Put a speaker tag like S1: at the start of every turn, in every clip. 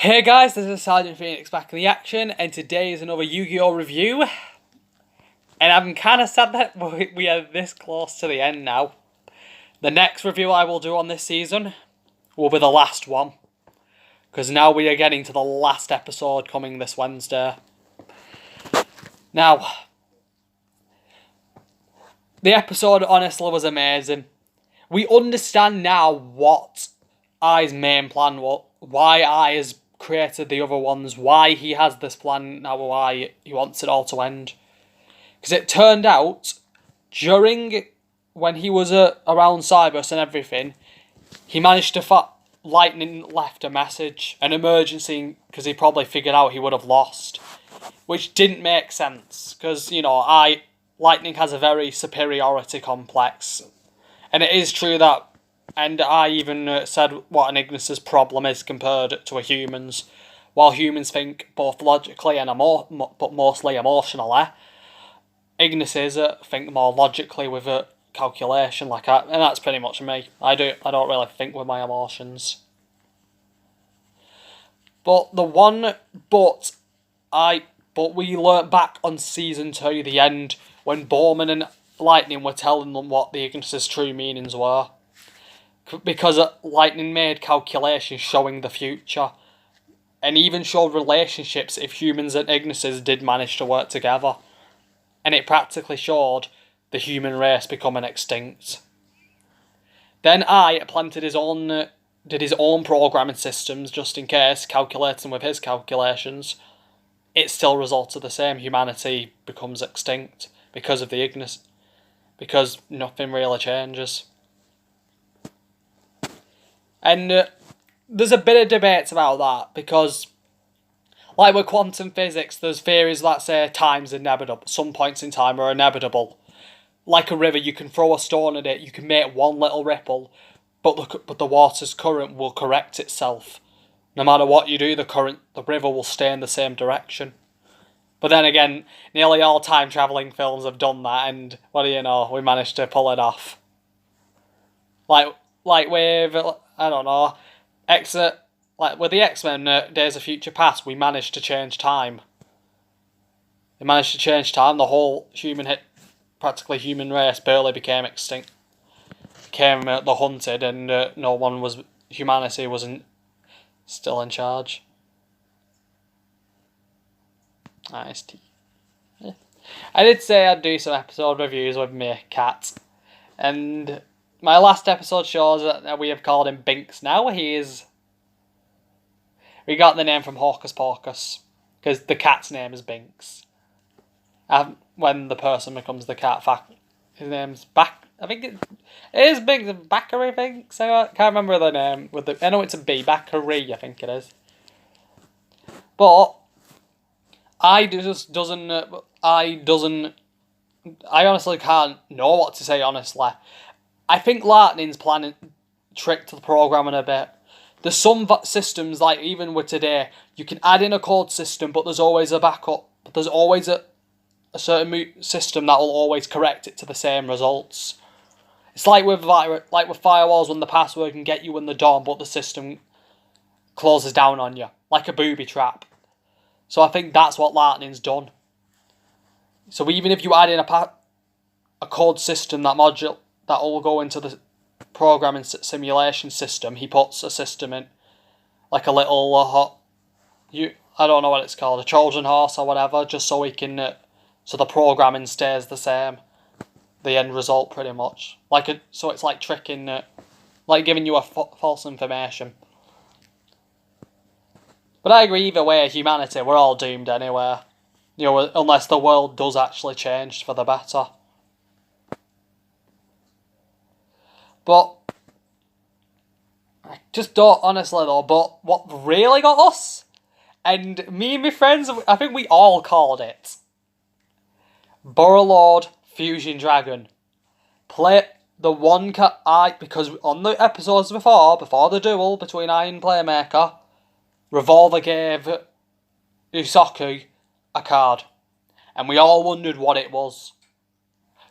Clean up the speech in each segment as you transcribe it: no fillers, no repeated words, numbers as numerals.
S1: Hey guys, this is Sergeant Phoenix back in the action, and today is another Yu-Gi-Oh review. And I'm kind of sad that we are this close to the end now. The next review I will do on this season will be the last one, because now we are getting to the last episode coming this Wednesday. Now, the episode honestly was amazing. We understand now what I's main plan was, why I has created the other ones, why he has this plan now, why he wants it all to end. Because it turned out, during when he was around Cybus and everything, he managed to Lightning left a message, an emergency, because he probably figured out he would have lost, which didn't make sense, because, you know, Lightning has a very superiority complex, and it is true that, and I even said what an Ignis's problem is compared to a human's. While humans think both logically and but mostly emotionally, Ignis's think more logically with a calculation like that, and that's pretty much me. I don't really think with my emotions. But we learnt back on season 2, the end, when Bowman and Lightning were telling them what the Ignis's true meanings were. Because Lightning made calculations showing the future, and even showed relationships if humans and Ignis's did manage to work together. And it practically showed the human race becoming extinct. Then did his own programming systems just in case, calculating with his calculations. It still resulted the same, humanity becomes extinct because of the Ignis, because nothing really changes. And there's a bit of debates about that, because, like with quantum physics, there's theories that say time's inevitable. Some points in time are inevitable. Like a river, you can throw a stone at it, you can make one little ripple, but the water's current will correct itself. No matter what you do, the river will stay in the same direction. But then again, nearly all time-travelling films have done that, and what do you know, we managed to pull it off. Like with, I don't know, like with the X-Men Days of Future Past, we managed to change time. They managed to change time. The whole practically human race barely became extinct. Became the hunted, and humanity wasn't still in charge. Nice tea. Yeah. I did say I'd do some episode reviews with my cat, and my last episode shows that we have called him Binks now. We got the name from Hocus Pocus, because the cat's name is Binks. When the person becomes the cat, his name's I think it is Binks, Backery Binks. I can't remember the name. I know it's a B, Backery, I think it is. But I honestly can't know what to say, honestly. I think Lightning's planning tricked the programming a bit. There's some systems, like even with today, you can add in a code system, but there's always a backup. But there's always a certain system that will always correct it to the same results. It's like with firewalls, when the password can get you in the door, but the system closes down on you, like a booby trap. So I think that's what Lightning's done. So even if you add in a code system, that will go into the programming simulation system, he puts a system in, like a little I don't know what it's called, a Trojan horse or whatever, just so he can so the programming stays the same, the end result pretty much. So it's like tricking, like giving you a false information. But I agree, either way, humanity, we're all doomed anyway. You know, unless the world does actually change for the better. But I just don't, honestly though, but what really got us, and me and my friends, I think we all called it, Burrowlord Fusion Dragon. Play the one because on the episodes before the duel between I and Playmaker, Revolver gave Usoku a card, and we all wondered what it was.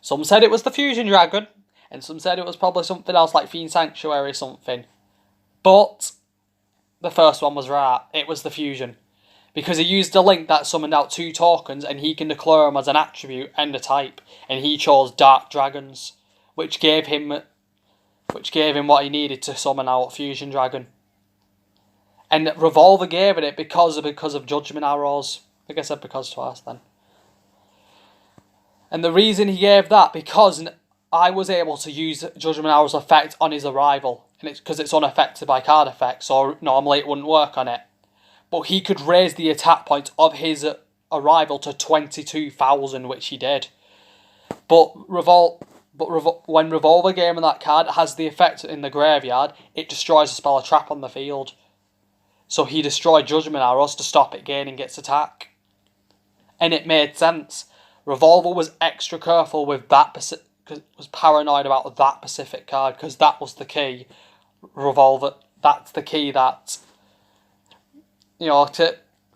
S1: Some said it was the Fusion Dragon, and some said it was probably something else like Fiend Sanctuary or something. But the first one was right. It was the fusion. Because he used a link that summoned out 2 tokens and he can declare them as an attribute and a type. And he chose Dark Dragons, which gave him what he needed to summon out Fusion Dragon. And Revolver gave it because of Judgment Arrows. I think I said because twice then. And the reason he gave that, because I was able to use Judgment Arrow's effect on his arrival. And it's because it's unaffected by card effects, so normally it wouldn't work on it. But he could raise the attack point of his arrival to 22,000, which he did. But when Revolver gave him that card, it has the effect in the graveyard, it destroys a spell or trap on the field. So he destroyed Judgment Arrows to stop it gaining its attack. And it made sense. Revolver was extra careful with that, was paranoid about that specific card, because that was the key. Revolver, that's the key that, you know,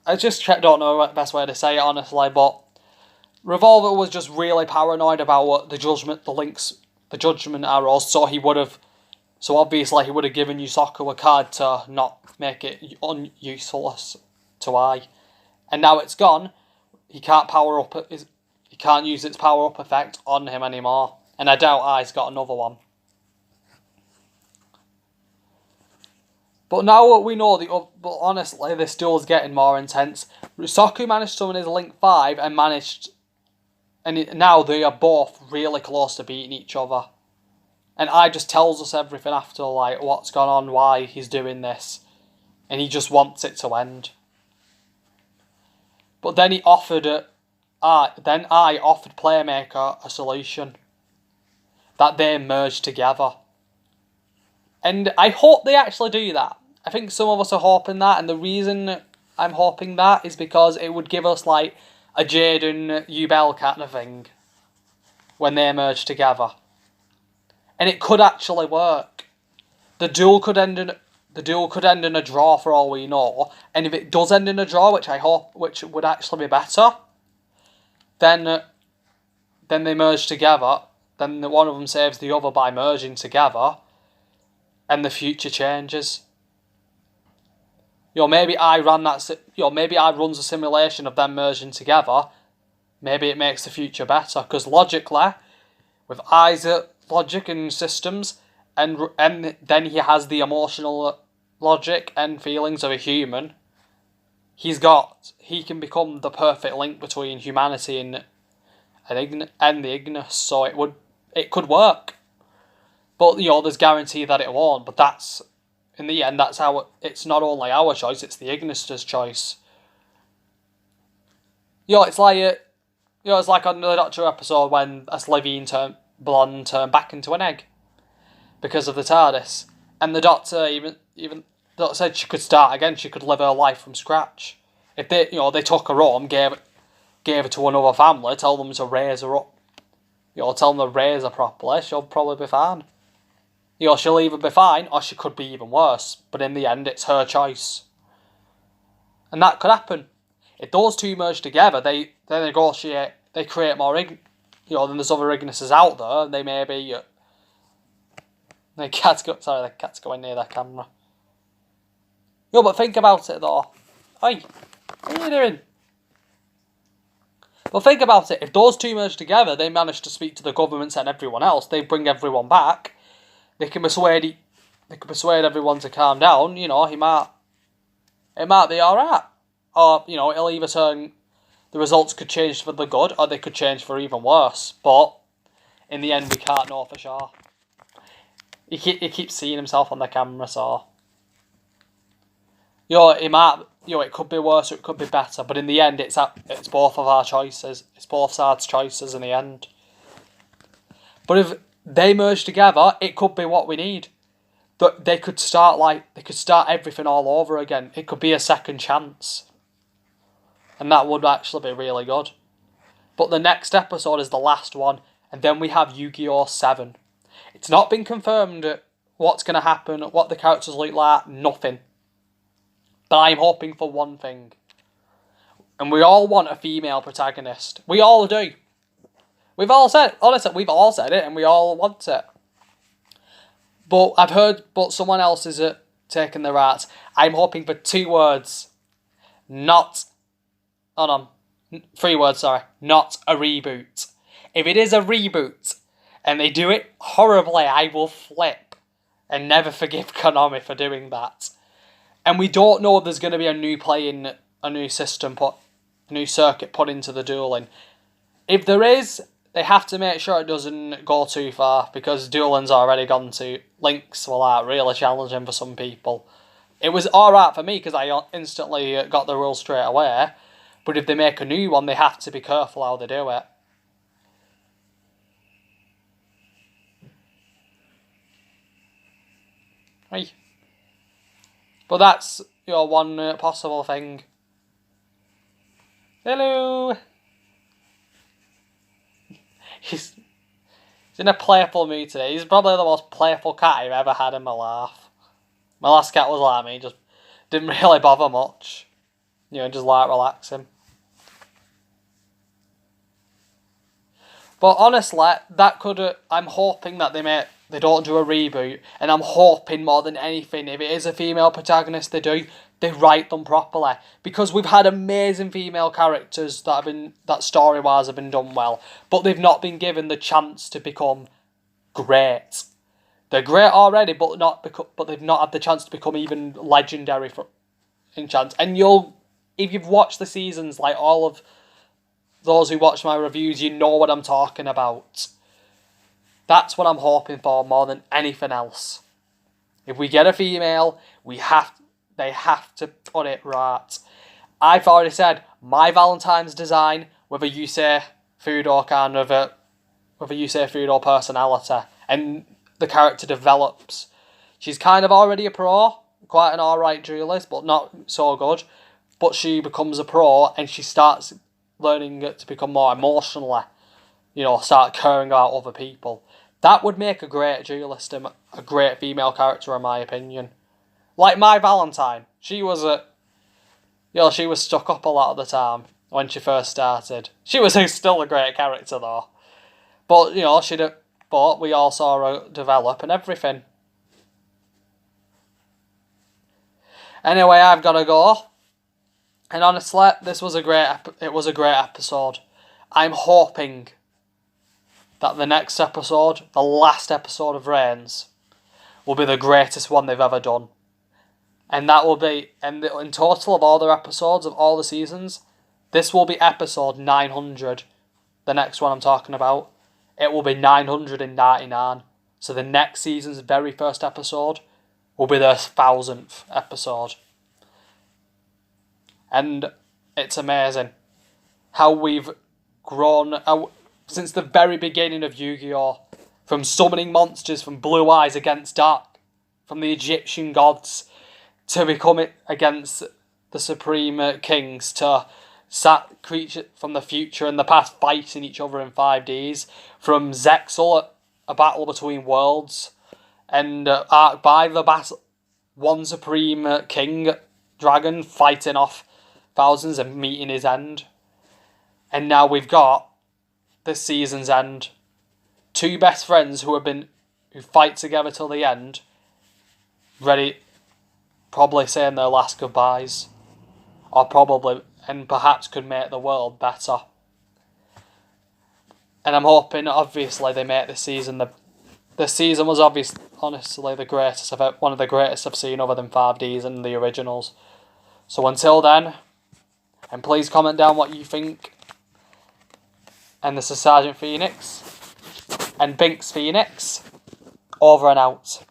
S1: I just don't know the best way to say it, honestly, but Revolver was just really paranoid about what the Judgment Arrows, so obviously he would have given Yusaku a card to not make it useless to I. And now it's gone, he can't use its power up effect on him anymore. And I doubt I's got another one. But now we know, but honestly, this duel's getting more intense. Yusaku managed to summon his Link 5 and now they are both really close to beating each other. And I just tells us everything after, like, what's gone on, why he's doing this. And he just wants it to end. But then I offered Playmaker a solution. That they merge together. And I hope they actually do that. I think some of us are hoping that, and the reason I'm hoping that is because it would give us, like, a Jade and Yubel kind of thing when they merge together. And it could actually work. The duel could end in a draw for all we know, and if it does end in a draw, which would actually be better, then they merge together. Then one of them saves the other by merging together, and the future changes. Maybe I runs a simulation of them merging together. Maybe it makes the future better, because logically, with I's logic and systems, and then he has the emotional logic and feelings of a human. He can become the perfect link between humanity and the Ignis, so it could work. But there's guarantee that it won't. But that's, in the end, that's how it's not only our choice; it's the Ignis's choice. It's like on the Doctor episode when a Slivian turned back into an egg because of the TARDIS, and the Doctor even said she could start again. She could live her life from scratch. If they took her home, gave her to another family, tell them to raise her up. Tell them to raise her properly, she'll probably be fine. She'll either be fine or she could be even worse. But in the end, it's her choice. And that could happen. If those two merge together, they negotiate, they create more then there's other Ignises out there, and they may be... the cat's going near their camera. But think about it though. Hey, what are you doing? But think about it, if those two merge together, they manage to speak to the governments and everyone else, they bring everyone back, they can persuade everyone to calm down, it might be alright. Or, it'll either turn, the results could change for the good, or they could change for even worse. But, in the end, we can't know for sure. He keeps seeing himself on the camera, so... it could be worse or it could be better, but in the end, it's both of our choices. It's both sides' choices in the end. But if they merge together, it could be what we need. They could start everything all over again. It could be a second chance. And that would actually be really good. But the next episode is the last one, and then we have Yu-Gi-Oh! 7. It's not been confirmed what's going to happen, what the characters look like, nothing. But I'm hoping for one thing. And we all want a female protagonist. We all do. We've all said it and we all want it. But someone else is taking the rights. I'm hoping for 2 words. Not... Hold on. 3 words, sorry. Not a reboot. If it is a reboot, and they do it horribly, I will flip. And never forgive Konami for doing that. And we don't know if there's going to be a new system a new circuit put into the dueling. If there is, they have to make sure it doesn't go too far, because dueling's already gone to links really challenging for some people. It was alright for me because I instantly got the rules straight away, but if they make a new one, they have to be careful how they do it. Hey. But that's your one possible thing. Hello! He's in a playful mood today. He's probably the most playful cat I've ever had in my life. My last cat was like me, just didn't really bother much. Just like relaxing. But honestly, I'm hoping that they don't do a reboot, and I'm hoping more than anything, if it is a female protagonist they write them properly, because we've had amazing female characters that story-wise have been done well, but they've not been given the chance to become great. They're great already, but they've not had the chance to become even legendary in chance. And if you've watched the seasons, like all of those who watch my reviews, you know what I'm talking about. That's what I'm hoping for more than anything else. If we get a female, they have to put it right. I've already said my Valentine's design, whether you say food or personality, and the character develops. She's kind of already a pro, quite an alright duelist, but not so good. But she becomes a pro and she starts learning to become more emotionally, start caring about other people. That would make a great duelist and a great female character, in my opinion. Like my Valentine, she was stuck up a lot of the time when she first started. She was still a great character though, but but we all saw her develop and everything. Anyway, I've got to go. And honestly, it was a great episode. I'm hoping that the next episode, the last episode of Vrains, will be the greatest one they've ever done. And that will be, in total of all their episodes of all the seasons, this will be episode 900. The next one I'm talking about. It will be 999. So the next season's very first episode will be their 1000th episode. And it's amazing how we've grown since the very beginning of Yu-Gi-Oh! From summoning monsters from blue eyes against dark, from the Egyptian gods, to becoming against the Supreme Kings, to creatures from the future and the past fighting each other in 5Ds, from Zexal, a battle between worlds, and Arc by the battle, one Supreme King dragon fighting off thousands and meeting his end. And now we've got this season's end. 2 best friends who fight together till the end, ready, probably saying their last goodbyes, or perhaps could make the world better. And I'm hoping, obviously, they make this season the season was honestly the greatest one of the greatest I've seen, other than 5Ds and the originals. So until then, and please comment down what you think. And this is Sergeant Phoenix and Binks Phoenix, over and out.